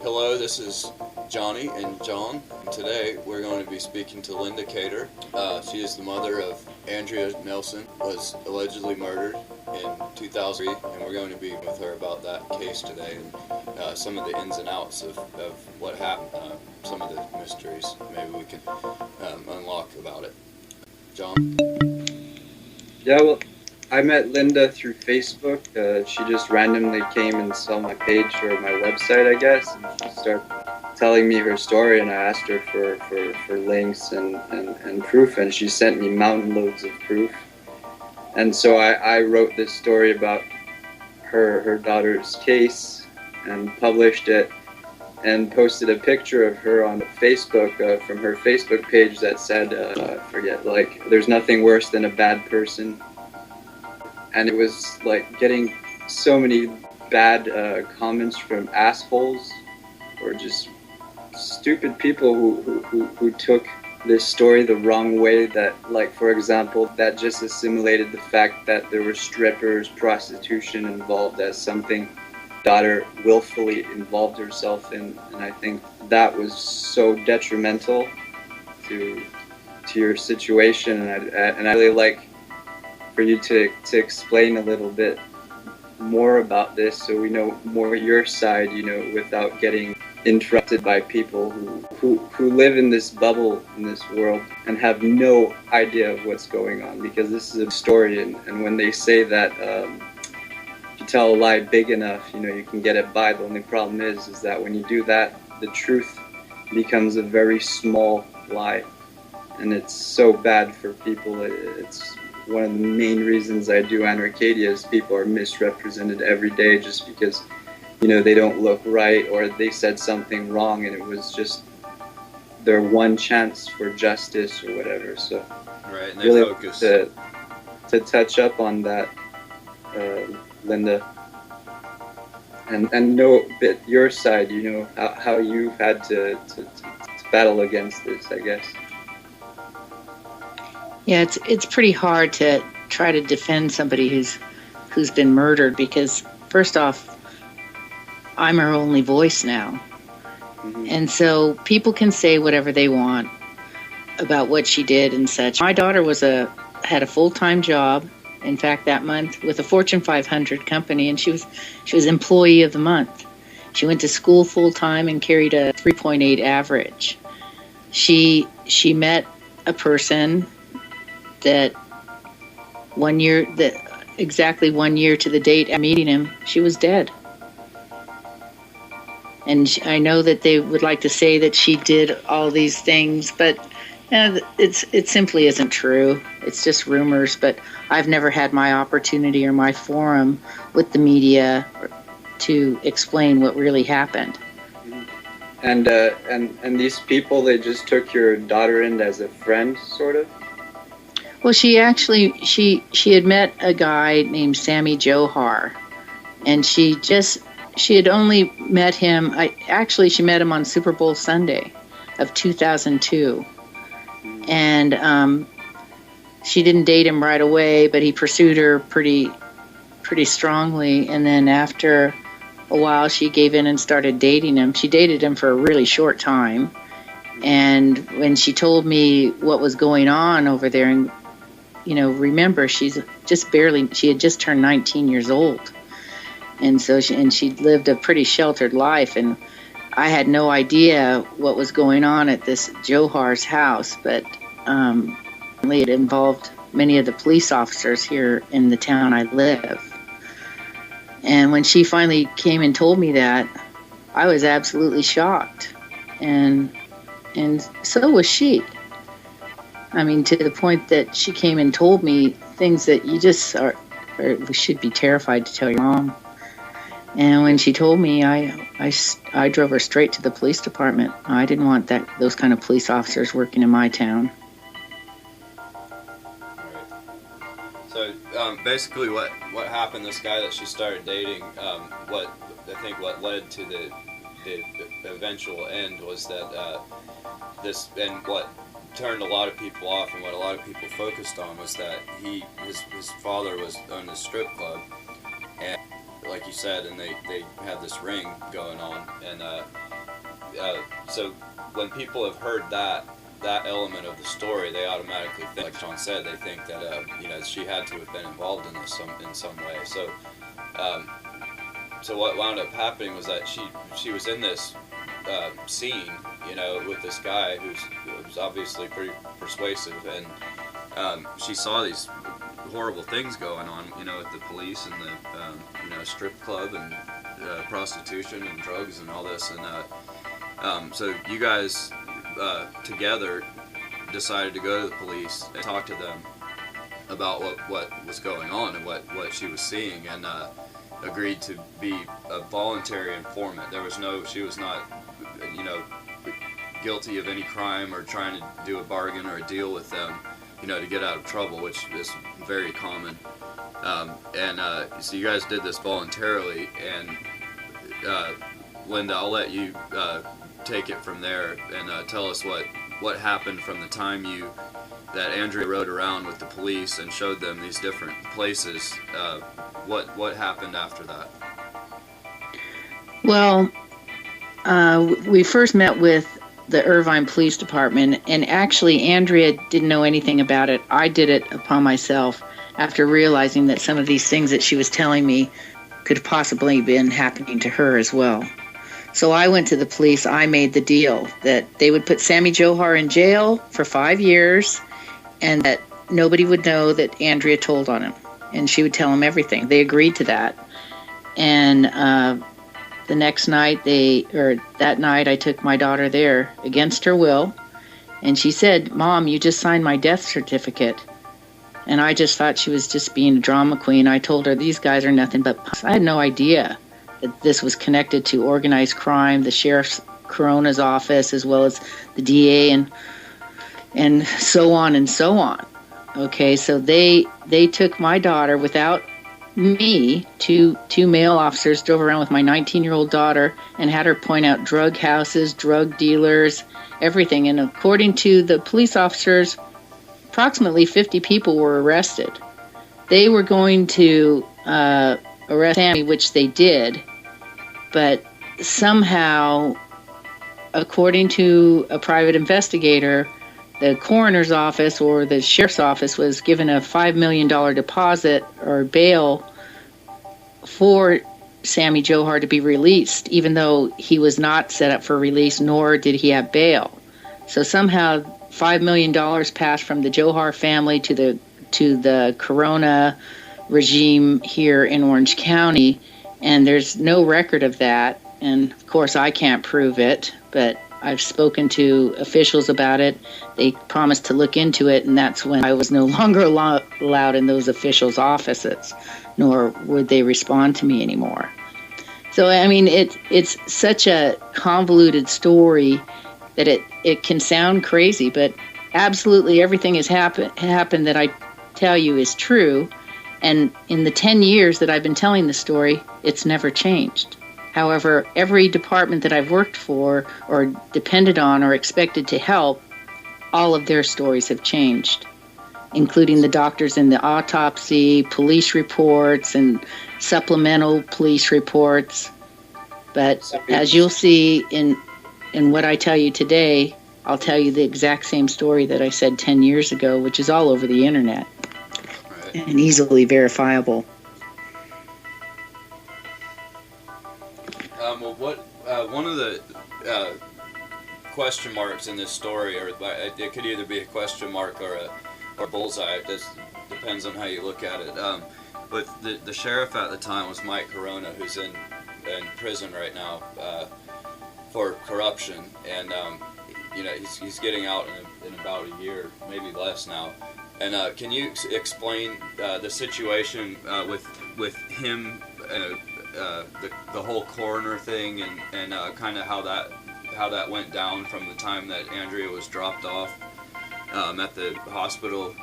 Hello, this is Johnny and John, and today we're going to be speaking to Linda Cater. She is the mother of Andrea Nelson, was allegedly murdered in 2003, and we're going to be with her about that case today and some of the ins and outs of what happened, some of the mysteries maybe we can unlock about it. John? Yeah, well, I met Linda through Facebook. She just randomly came and saw my page or my website, I guess, and she started telling me her story, and I asked her for links and proof, and she sent me mountain loads of proof. And so I wrote this story about her daughter's case and published it and posted a picture of her on Facebook from her Facebook page that said, I forget, like, there's nothing worse than a bad person. And it was like getting so many bad comments from assholes or just stupid people who took this story the wrong way, that, like, for example, that just assimilated the fact that there were strippers, prostitution involved as something daughter willfully involved herself in. And I think that was so detrimental to your situation, and I really like for you to explain a little bit more about this so we know more your side, without getting interrupted by people who live in this bubble in this world and have no idea of what's going on, because this is a story, and when they say that if you tell a lie big enough, you can get it by. The only problem is that when you do that, the truth becomes a very small lie, and it's so bad for people. It's one of the main reasons I do Anarcadia is people are misrepresented every day just because, they don't look right or they said something wrong and it was just their one chance for justice or whatever. So right, and they really focus to touch up on that, Linda, and know a bit your side, how you've had to battle against this, I guess. Yeah, it's pretty hard to try to defend somebody who's been murdered, because first off, I'm her only voice now. Mm-hmm. And so people can say whatever they want about what she did and such. My daughter had a full-time job, in fact, that month, with a Fortune 500 company, and she was employee of the month. She went to school full-time and carried a 3.8 average. She met a person that exactly 1 year to the date after meeting him, she was dead. And I know that they would like to say that she did all these things, but it simply isn't true. It's just rumors, but I've never had my opportunity or my forum with the media to explain what really happened. And these people, they just took your daughter in as a friend, sort of? Well, she had met a guy named Sammy Johar, and she had only met him. She met him on Super Bowl Sunday of 2002, and she didn't date him right away, but he pursued her pretty strongly. And then after a while, she gave in and started dating him. She dated him for a really short time, and when she told me what was going on over there, and remember, she had just turned 19 years old. And so she lived a pretty sheltered life, and I had no idea what was going on at this Johar's house, but it involved many of the police officers here in the town I live. And when she finally came and told me that, I was absolutely shocked, and so was she. I mean, to the point that she came and told me things that you just we should be terrified to tell your mom. And when she told me, I drove her straight to the police department. I didn't want those kind of police officers working in my town. Right. So basically, what happened? This guy that she started dating, what led to the eventual end was that what turned a lot of people off, and what a lot of people focused on was that his father owned a strip club, and like you said, and they had this ring going on, and so when people have heard that element of the story, they automatically think, like Sean said, they think that she had to have been involved in this in some way. So so what wound up happening was that she was in this scene, with this guy who's obviously pretty persuasive, and she saw these horrible things going on, with the police and the strip club and prostitution and drugs and all this, and so you guys together decided to go to the police and talk to them about what was going on and what she was seeing, and agreed to be a voluntary informant. She was not, guilty of any crime or trying to do a bargain or a deal with them, to get out of trouble, which is very common. So you guys did this voluntarily, and Linda, I'll let you take it from there and tell us what happened from the time that Andrea rode around with the police and showed them these different places. What happened after that? Well, we first met with the Irvine Police Department, and actually Andrea didn't know anything about it. I did it upon myself after realizing that some of these things that she was telling me could possibly have been happening to her as well. So I went to the police. I made the deal that they would put Sammy Johar in jail for 5 years, and that nobody would know that Andrea told on him, and she would tell him everything. They agreed to that. And the next night, that night, I took my daughter there against her will, and she said, "Mom, you just signed my death certificate." And I just thought she was just being a drama queen. I told her, these guys are nothing but punks. I had no idea that this was connected to organized crime, the sheriff's coroner's office, as well as the DA, and so on and so on. Okay, so they took my daughter without me. Two male officers drove around with my 19-year-old daughter and had her point out drug houses, drug dealers, everything. And according to the police officers, approximately 50 people were arrested. They were going to arrest Sammy, which they did, but somehow, according to a private investigator, the coroner's office or the sheriff's office was given a $5 million deposit or bail for Sammy Johar to be released, even though he was not set up for release, nor did he have bail. So somehow $5 million passed from the Johar family to the Corona regime here in Orange County, and there's no record of that. And of course, I can't prove it, but I've spoken to officials about it. They promised to look into it, and that's when I was no longer allowed in those officials' offices, nor would they respond to me anymore. So, I mean, it's such a convoluted story that it can sound crazy, but absolutely everything has happened that I tell you is true. And in the 10 years that I've been telling the story, it's never changed. However, every department that I've worked for or depended on or expected to help, all of their stories have changed, including the doctors in the autopsy, police reports, and supplemental police reports. But as you'll see in what I tell you today, I'll tell you the exact same story that I said 10 years ago, which is all over the internet and easily verifiable. One of the question marks in this story, or it could either be a question mark or a bullseye. It just depends on how you look at it. But the sheriff at the time was Mike Corona, who's in prison right now for corruption, and he's getting out in about a year, maybe less now. And can you explain the situation with him? The whole coroner thing and kind of how that went down from the time that Andrea was dropped off at the hospital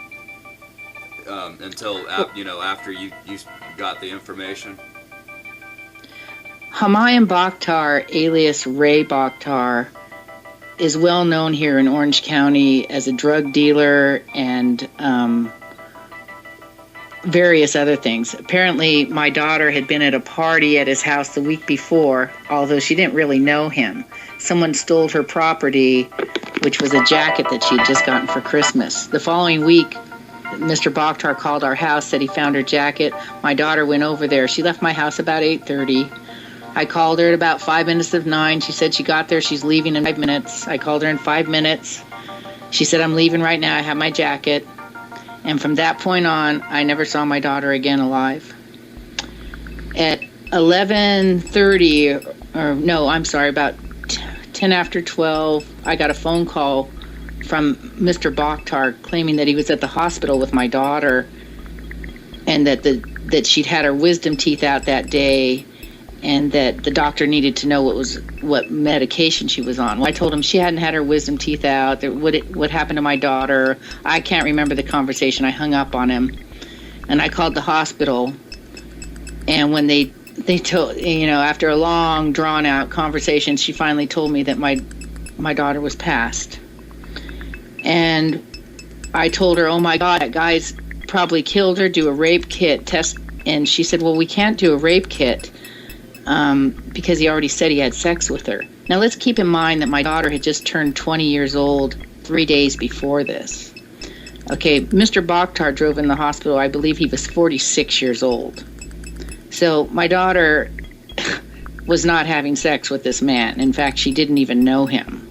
until after you got the information. Humayun Bakhtar, alias Ray Bakhtar, is well known here in Orange County as a drug dealer and various other things. Apparently, my daughter had been at a party at his house the week before, although she didn't really know him. Someone stole her property, which was a jacket that she'd just gotten for Christmas. The following week, Mr. Bakhtar called our house, said he found her jacket. My daughter went over there. She left my house about 8:30. I called her at about 5 minutes of 9. She said she got there. She's leaving in 5 minutes. I called her in 5 minutes. She said, I'm leaving right now. I have my jacket. And from that point on, I never saw my daughter again alive. At 11:30, or no, I'm sorry, about 10 after 12, I got a phone call from Mr. Bakhtar claiming that he was at the hospital with my daughter and that she'd had her wisdom teeth out that day and that the doctor needed to know what medication she was on. Well, I told him she hadn't had her wisdom teeth out. What happened to my daughter? I can't remember the conversation. I hung up on him, and I called the hospital. And when they told, after a long, drawn-out conversation, she finally told me that my daughter was passed. And I told her, oh my God, that guy's probably killed her. Do a rape kit test. And she said, well, we can't do a rape kit. Because he already said he had sex with her. Now let's keep in mind that my daughter had just turned 20 years old 3 days before this. Okay, Mr. Bakhtar drove in the hospital. I believe he was 46 years old. So my daughter was not having sex with this man. In fact, she didn't even know him.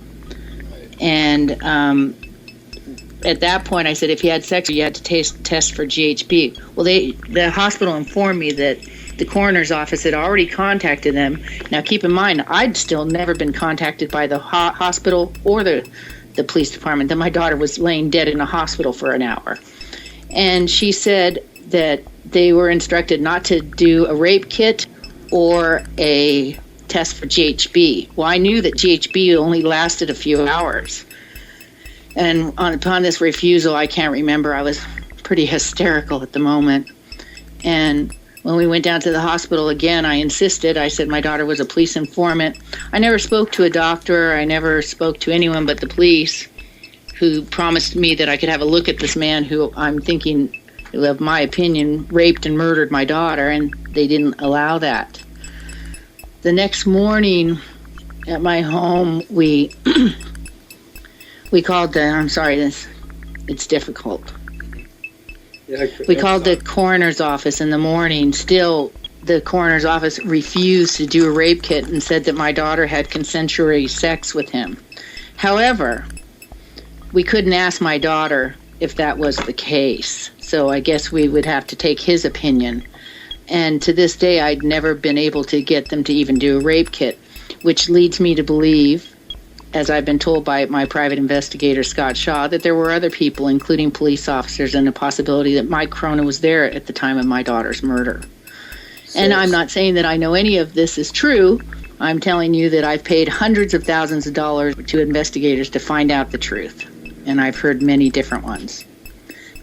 And at that point, I said, if he had sex, you had to test for GHB. Well, the hospital informed me that the coroner's office had already contacted them. Now, keep in mind, I'd still never been contacted by the hospital or the police department, that my daughter was laying dead in a hospital for an hour. And she said that they were instructed not to do a rape kit or a test for GHB. Well, I knew that GHB only lasted a few hours. And upon this refusal, I can't remember, I was pretty hysterical at the moment. And when we went down to the hospital again, I insisted. I said my daughter was a police informant. I never spoke to a doctor. I never spoke to anyone but the police, who promised me that I could have a look at this man who I'm thinking, of my opinion, raped and murdered my daughter, and they didn't allow that. The next morning at my home, we called it's difficult. We called the coroner's office in the morning. Still, the coroner's office refused to do a rape kit and said that my daughter had consensual sex with him. However, we couldn't ask my daughter if that was the case. So I guess we would have to take his opinion. And to this day, I'd never been able to get them to even do a rape kit, which leads me to believe, as I've been told by my private investigator, Scott Shaw, that there were other people, including police officers, and the possibility that Mike Corona was there at the time of my daughter's murder. And I'm not saying that I know any of this is true. I'm telling you that I've paid hundreds of thousands of dollars to investigators to find out the truth. And I've heard many different ones.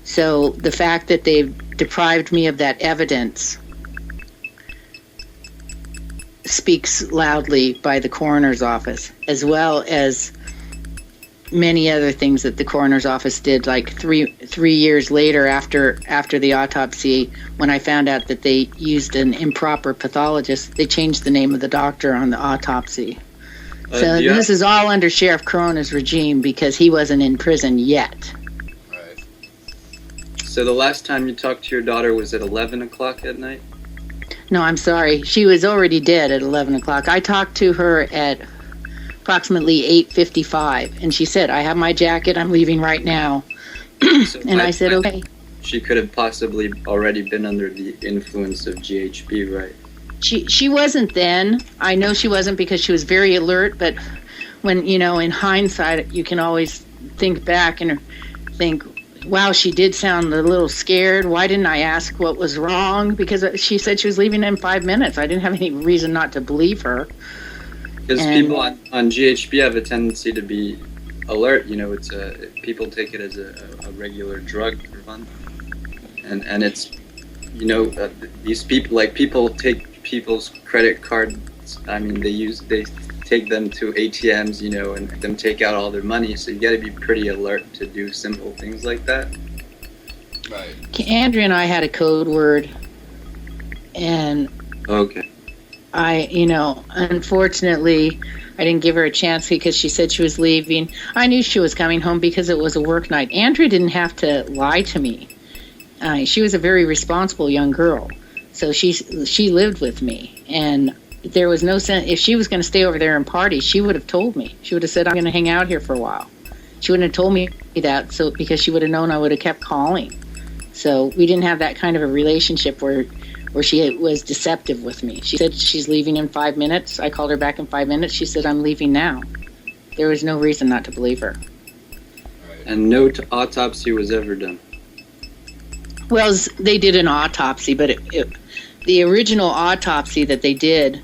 So the fact that they've deprived me of that evidence speaks loudly by the coroner's office, as well as many other things that the coroner's office did, like three years later after the autopsy, when I found out that they used an improper pathologist, they changed the name of the doctor on the autopsy. So this is all under Sheriff Corona's regime because he wasn't in prison yet. Right. So the last time you talked to your daughter was at 11 o'clock at night? No, I'm sorry. She was already dead at 11 o'clock. I talked to her at approximately 8:55, and she said, I have my jacket, I'm leaving right now. So and I said, okay. She could have possibly already been under the influence of GHB, right? She wasn't then. I know she wasn't because she was very alert, but when, in hindsight, you can always think back and think, wow, she did sound a little scared. Why didn't I ask what was wrong? Because she said she was leaving in 5 minutes. I didn't have any reason not to believe her. Because people on GHB have a tendency to be alert. It's people take it as a regular drug for fun, and it's these people take people's credit cards. I mean, they take them to ATMs, and them take out all their money. So you got to be pretty alert to do simple things like that. Right. Andrea and I had a code word, and Okay. Unfortunately, I didn't give her a chance because she said she was leaving. I knew she was coming home because it was a work night. Andrea didn't have to lie to me. She was a very responsible young girl, so she lived with me, and there was no sense. If she was going to stay over there and party, she would have told me. She would have said, "I'm going to hang out here for a while." She wouldn't have told me that, so because she would have known I would have kept calling. So we didn't have that kind of a relationship where she was deceptive with me. She said she's leaving in 5 minutes. I called her back in 5 minutes. She said, "I'm leaving now." There was no reason not to believe her. Right. And no autopsy was ever done. Well, they did an autopsy, but the original autopsy that they did,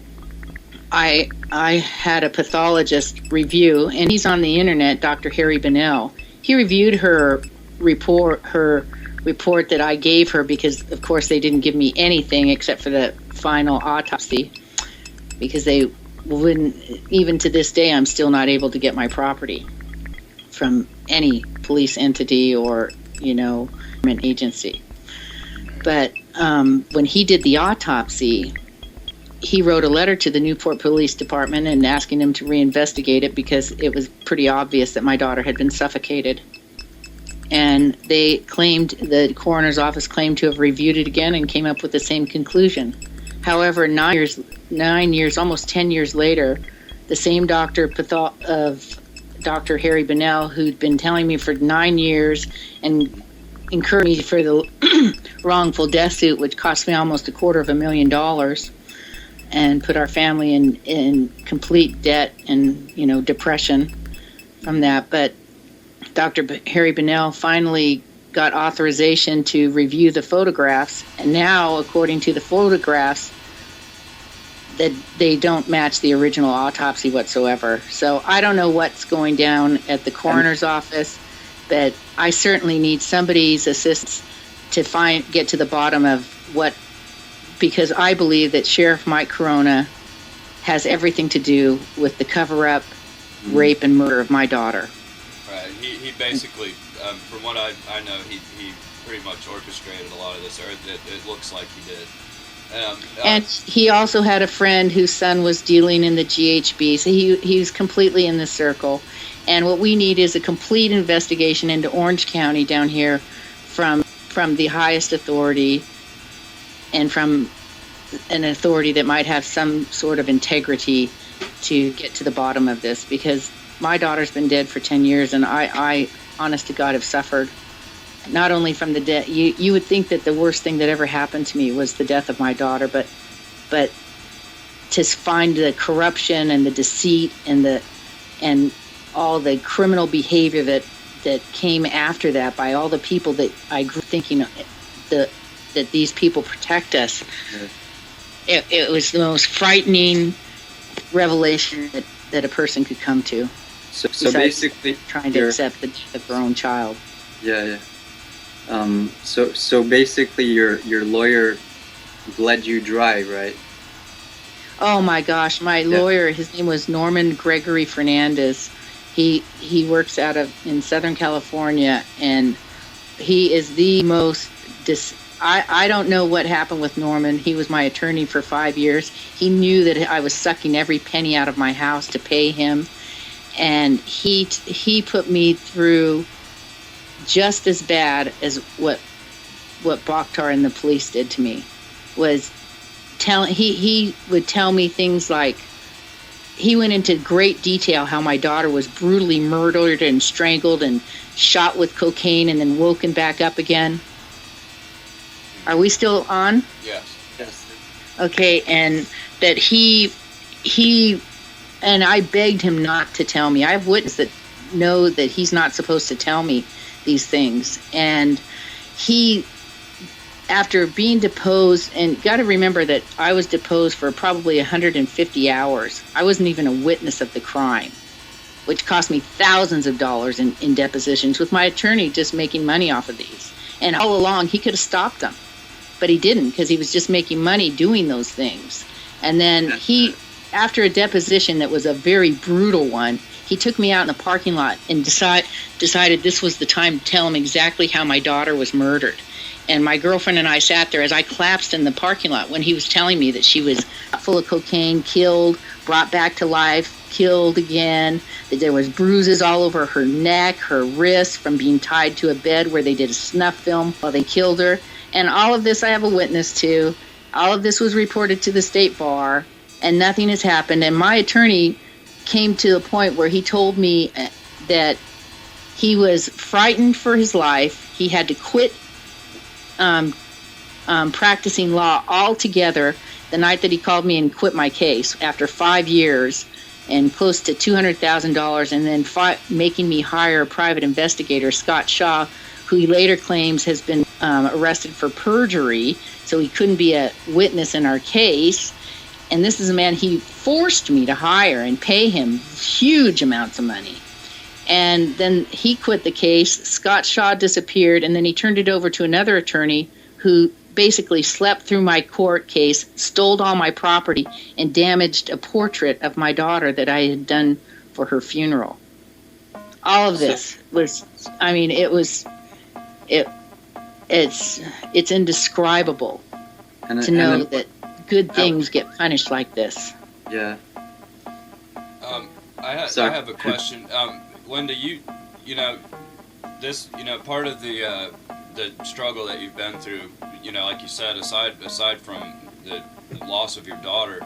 I had a pathologist review, and he's on the internet, Dr. Harry Bennell. He reviewed her report that I gave her because, of course, they didn't give me anything except for the final autopsy because they wouldn't, even to this day, I'm still not able to get my property from any police entity or, government agency. But when he did the autopsy, he wrote a letter to the Newport Police Department and asking them to reinvestigate it because it was pretty obvious that my daughter had been suffocated. And they claimed, the coroner's office claimed to have reviewed it again and came up with the same conclusion. However, 9 years, almost 10 years later, the same doctor of Dr. Harry Bennell, who'd been telling me for 9 years and incurred me for the wrongful death suit, which cost me almost $250,000 and put our family in complete debt and, depression from that. But Dr. Harry Bennell finally got authorization to review the photographs, and now, according to the photographs, that they don't match the original autopsy whatsoever. So I don't know what's going down at the coroner's office, but I certainly need somebody's assistance to get to the bottom of what, because I believe that Sheriff Mike Corona has everything to do with the cover-up, rape, and murder of my daughter. Right. He basically, from what I know, he pretty much orchestrated a lot of this, or it looks like he did. And he also had a friend whose son was dealing in the GHB, so he's completely in the circle. And what we need is a complete investigation into Orange County down here from the highest authority and from an authority that might have some sort of integrity to get to the bottom of this, because my daughter's been dead for 10 years, and I honest to God, have suffered not only from the death. You would think that the worst thing that ever happened to me was the death of my daughter, but to find the corruption and the deceit and all the criminal behavior that came after that by all the people that I grew thinking that these people protect us. Yeah. It was the most frightening revelation that a person could come to. So basically, trying to accept the death of their own child. Yeah. So basically, your lawyer bled you dry, right? Oh my gosh, my lawyer, his name was Norman Gregory Fernandez. He works in Southern California, and he is the most I don't know what happened with Norman. He was my attorney for 5 years. He knew that I was sucking every penny out of my house to pay him, and he put me through just as bad as what Bakhtar and the police did to me. He would tell me things like, he went into great detail how my daughter was brutally murdered and strangled and shot with cocaine and then woken back up again. Are we still on? Yes. Okay, and that he and I begged him not to tell me. I have witnesses that know that he's not supposed to tell me these things. And he, after being deposed, and got to remember that I was deposed for probably 150 hours. I wasn't even a witness of the crime, which cost me thousands of dollars in depositions, with my attorney just making money off of these. And all along, he could have stopped them, but he didn't, because he was just making money doing those things. And then after a deposition that was a very brutal one, he took me out in the parking lot and decided this was the time to tell him exactly how my daughter was murdered. And my girlfriend and I sat there as I collapsed in the parking lot when he was telling me that she was full of cocaine, killed, brought back to life, killed again, that there was bruises all over her neck, her wrists from being tied to a bed where they did a snuff film while they killed her. And all of this I have a witness to. All of this was reported to the state bar, and nothing has happened. And my attorney came to a point where he told me that he was frightened for his life. He had to quit practicing law altogether the night that he called me and quit my case after 5 years and close to $200,000, and then making me hire a private investigator, Scott Shaw, who he later claims has been arrested for perjury, so he couldn't be a witness in our case. And this is a man he forced me to hire and pay him huge amounts of money. And then he quit the case. Scott Shaw disappeared, and then he turned it over to another attorney who basically slept through my court case, stole all my property, and damaged a portrait of my daughter that I had done for her funeral. All of this was, I mean, it's indescribable to know that good things get punished like this. Yeah. I have a question. Linda, you know, this, part of the struggle that you've been through, like you said, aside from the loss of your daughter,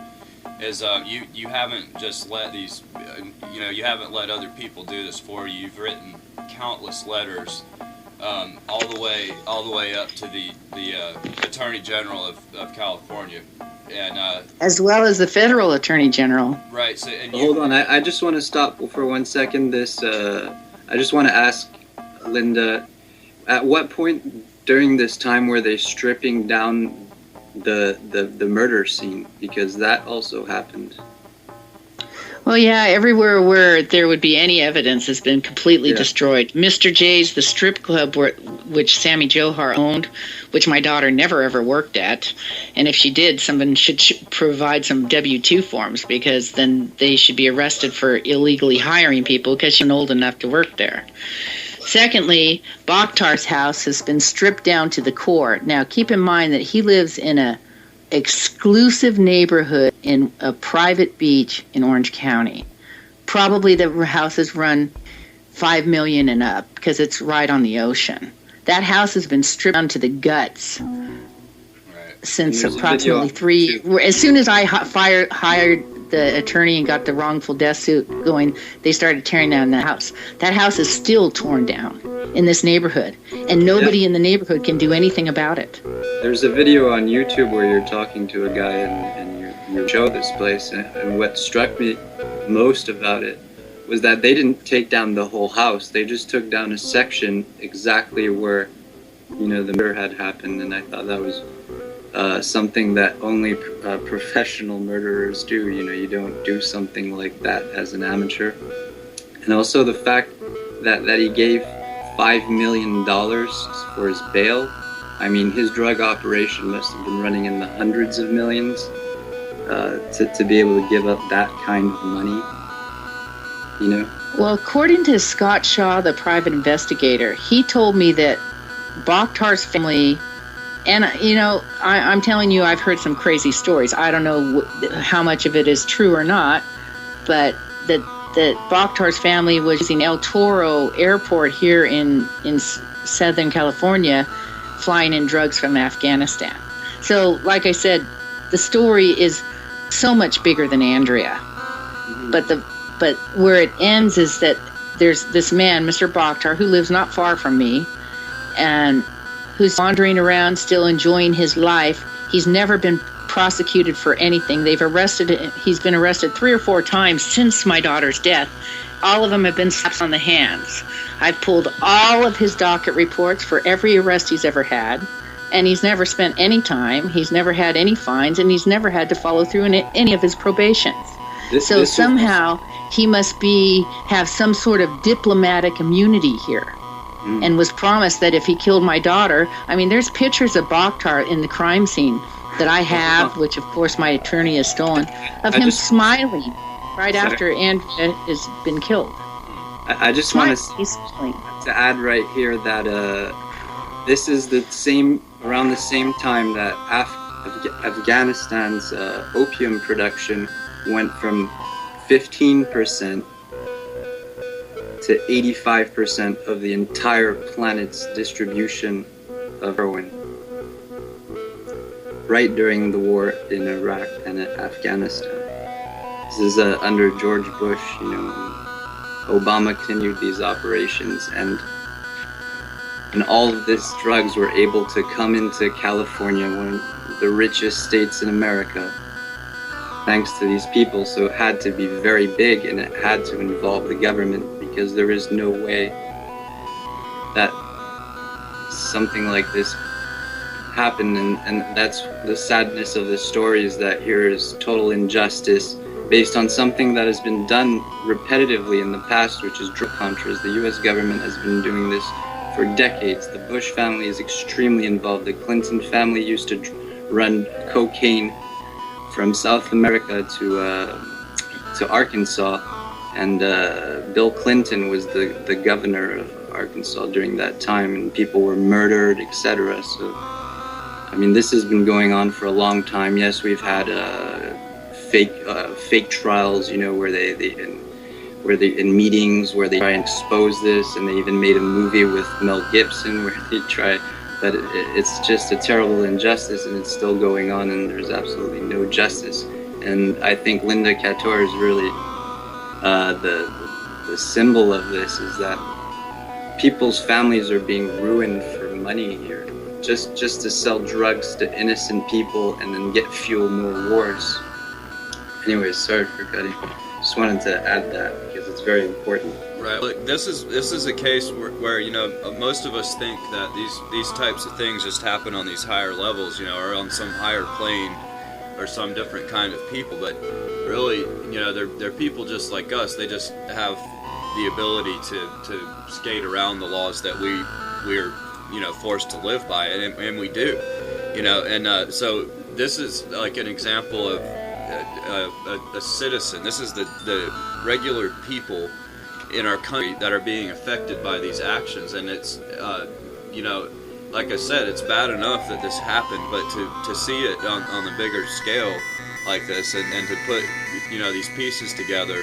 is you haven't just let these, you haven't let other people do this for you. You've written countless letters, all the way up to the Attorney General of California. And as well as the federal attorney general. Right. So, hold on. I just want to stop for 1 second. I just want to ask Linda, at what point during this time were they stripping down the murder scene? Because that also happened. Well, yeah, everywhere where there would be any evidence has been completely destroyed. Mr. J's, the strip club which Sammy Johar owned, which my daughter never ever worked at, and if she did, someone should provide some W-2 forms, because then they should be arrested for illegally hiring people because she's old enough to work there. Secondly, Bakhtar's house has been stripped down to the core. Now, keep in mind that he lives in a exclusive neighborhood in a private beach in Orange County. Probably the houses run $5 million and up because it's right on the ocean. That house has been stripped down to the guts since approximately 3. As soon as I hired the attorney and got the wrongful death suit going, they started tearing down the house. That house is still torn down in this neighborhood, and nobody in the neighborhood can do anything about it. There's a video on YouTube where you're talking to a guy and you show this place, and what struck me most about it was that they didn't take down the whole house. They just took down a section exactly where, the murder had happened, and I thought that was something that only professional murderers do. You don't do something like that as an amateur. And also the fact that he gave $5 million for his bail. I mean, his drug operation must have been running in the hundreds of millions to be able to give up that kind of money, Well, according to Scott Shaw, the private investigator, he told me that Bakhtar's family, and I'm telling you, I've heard some crazy stories. I don't know how much of it is true or not, but that Bakhtar's family was using El Toro Airport here in Southern California, flying in drugs from Afghanistan. So, like I said, the story is so much bigger than Andrea. But where it ends is that there's this man, Mr. Bakhtar, who lives not far from me, and who's wandering around still enjoying his life. He's never been prosecuted for anything. He's been arrested 3 or 4 times since my daughter's death. All of them have been slaps on the hands. I've pulled all of his docket reports for every arrest he's ever had, and he's never spent any time. He's never had any fines, and he's never had to follow through in any of his probations. Somehow he must have some sort of diplomatic immunity here, and was promised that if he killed my daughter, I mean, there's pictures of Bakhtar in the crime scene that I have, which of course my attorney has stolen, of him smiling right after Andrea has been killed. I just want to add right here that this is the same around the same time that Afghanistan's opium production went from 15% to 85% of the entire planet's distribution of heroin, right during the war in Iraq and Afghanistan. This is under George Bush, Obama continued these operations, and all of these drugs were able to come into California, one of the richest states in America, thanks to these people. So it had to be very big, and it had to involve the government, because there is no way that something like this happened. And that's the sadness of this story, is that here is total injustice based on something that has been done repetitively in the past, which is drug contras. The US government has been doing this for decades. The Bush family is extremely involved. The Clinton family used to run cocaine from South America to Arkansas, and Bill Clinton was the governor of Arkansas during that time, and people were murdered, etc. So, I mean, this has been going on for a long time. Yes, we've had fake trials, where they in meetings where they try and expose this, and they even made a movie with Mel Gibson where they try, but it's just a terrible injustice, and it's still going on, and there's absolutely no justice. And I think Linda Cator is really the symbol of this, is that people's families are being ruined for money here, just to sell drugs to innocent people and then fuel more wars. Anyways, sorry for cutting. Just wanted to add that because it's very important. Right. Look, this is a case where most of us think that these types of things just happen on these higher levels, or on some higher plane, or some different kind of people. But really, they're people just like us. They just have the ability to skate around the laws that we're forced to live by, and we do. So this is like an example of a citizen. This is the regular people in our country that are being affected by these actions, and it's like I said, it's bad enough that this happened, but to see it on the bigger scale like this, and to put these pieces together,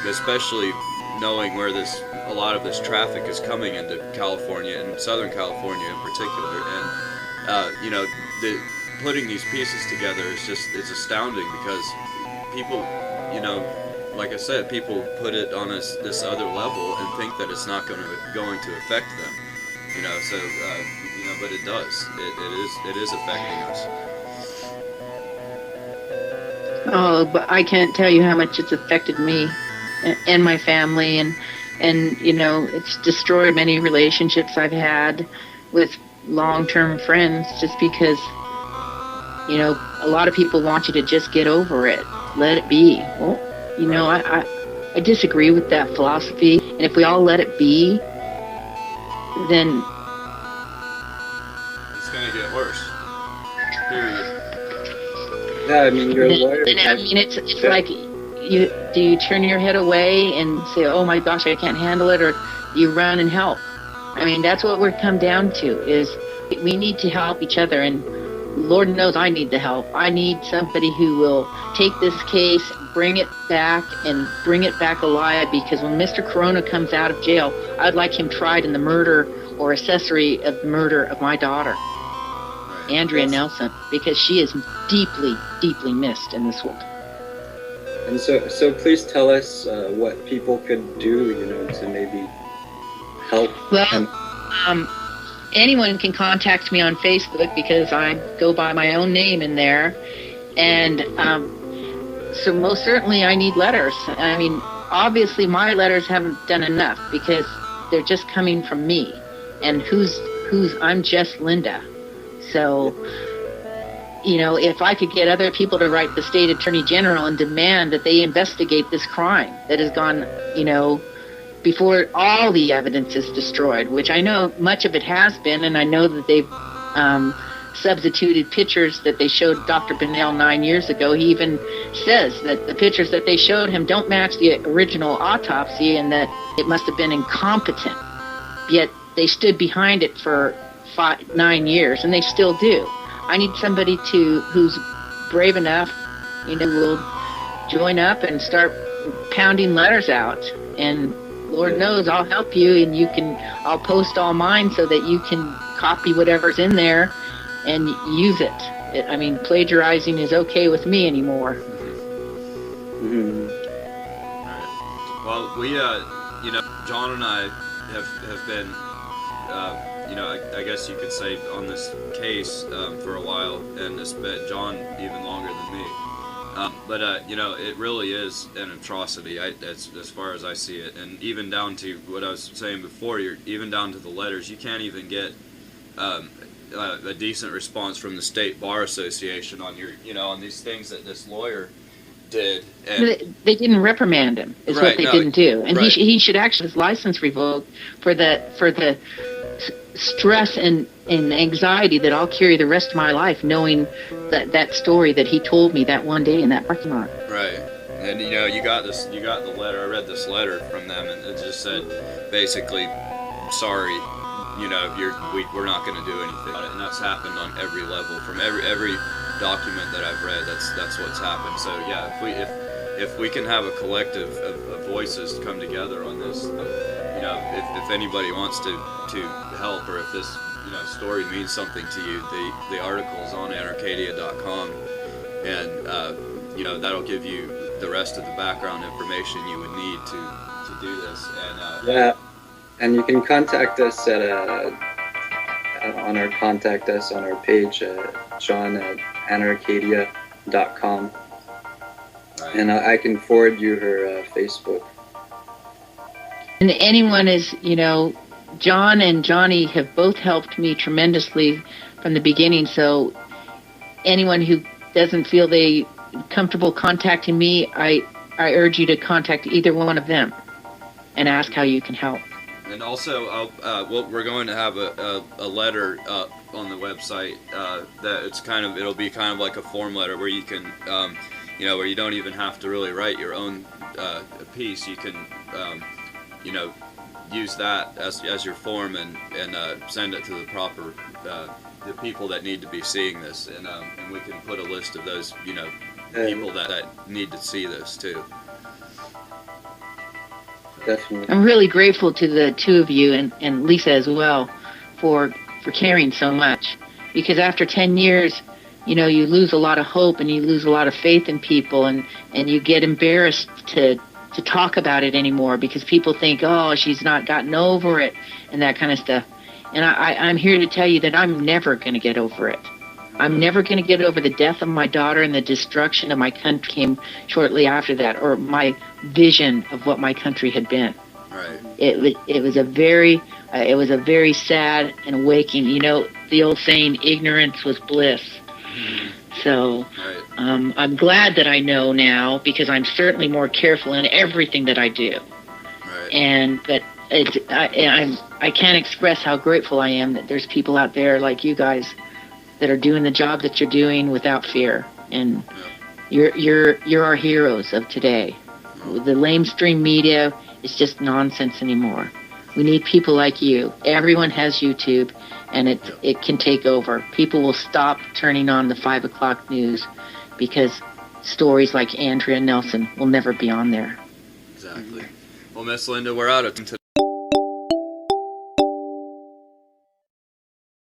especially knowing where a lot of this traffic is coming into California, and Southern California in particular, and putting these pieces together it's astounding, because people, like I said, people put it on this other level and think that it's not going to affect them, but it does. It is affecting us. Oh, but I can't tell you how much it's affected me and my family, and it's destroyed many relationships I've had with long-term friends, just because a lot of people want you to just get over it, let it be. Well, I disagree with that philosophy, and if we all let it be, then it's going to get worse. Period. Yeah, I mean, you're a lawyer. It's like, do you turn your head away and say, oh my gosh, I can't handle it, or you run and help? I mean, that's what we're come down to, is we need to help each other, and Lord knows I need the help. I need somebody who will take this case, bring it back alive, because when Mr. Corona comes out of jail, I'd like him tried in the murder or accessory of the murder of my daughter, Andrea Nelson, because she is deeply, deeply missed in this world. And so please tell us what people could do, to maybe help. Well, anyone can contact me on Facebook, because I go by my own name in there. And so most certainly I need letters. I mean, obviously my letters haven't done enough, because they're just coming from me. And I'm just Linda. So, if I could get other people to write the state attorney general and demand that they investigate this crime that has gone, before all the evidence is destroyed, which I know much of it has been, and I know that they've substituted pictures that they showed Dr. Bennell 9 years ago. He even says that the pictures that they showed him don't match the original autopsy, and that it must have been incompetent. Yet they stood behind it for 9 years, and they still do. I need somebody who's brave enough, will join up and start pounding letters out. And Lord knows I'll help you, and I'll post all mine so that you can copy whatever's in there and use it. Plagiarizing is okay with me anymore. Mm-hmm. Well, we, John and I have been, I guess you could say on this case for a while, and John even longer than me. But it really is an atrocity as far as I see it. And even down to what I was saying before, even down to the letters, you can't even get a decent response from the State Bar Association on on these things that this lawyer did. And they didn't reprimand him, is what they didn't do. And he should actually have his license revoked for the stress and anxiety that I'll carry the rest of my life, knowing that story that he told me that one day in that parking lot. Right. And you got the letter. I read this letter from them, and it just said basically, sorry, we're not going to do anything about it. And that's happened on every level, from every document that I've read. That's what's happened. So yeah, if we can have a collective of voices come together on this, if anybody wants to help, or if this story means something to you, the article's on anarcadia.com, and that'll give you the rest of the background information you would need to do this. And and you can contact us on our page, John at anarcadia.com, and I can forward you her Facebook. And anyone is, John and Johnny have both helped me tremendously from the beginning. So anyone who doesn't feel they comfortable contacting me, I urge you to contact either one of them and ask how you can help. And also, we're going to have a letter on the website that it'll be kind of like a form letter where you can, where you don't even have to really write your own piece. You can, use that as your form and send it to the proper the people that need to be seeing this, and we can put a list of those people that need to see this too. Definitely. I'm really grateful to the two of you and Lisa as well for caring so much, because after 10 years, you lose a lot of hope and you lose a lot of faith in people, and you get embarrassed to talk about it anymore because people think, oh, she's not gotten over it and that kind of stuff. And I'm here to tell you that I'm never going to get over it. I'm never going to get over the death of my daughter, and the destruction of my country came shortly after that, or my vision of what my country had been. Right. It was a very sad and awakening. The old saying, ignorance was bliss. Mm-hmm. So I'm glad that I know now, because I'm certainly more careful in everything that I do. Right. But I can't express how grateful I am that there's people out there like you guys that are doing the job that you're doing without fear, and you're our heroes of today. The lamestream media is just nonsense anymore. We need people like you. Everyone has YouTube, and it can take over. People will stop turning on the 5 o'clock news because stories like Andrea Nelson will never be on there. Exactly. Well, Miss Linda, we're out of time today.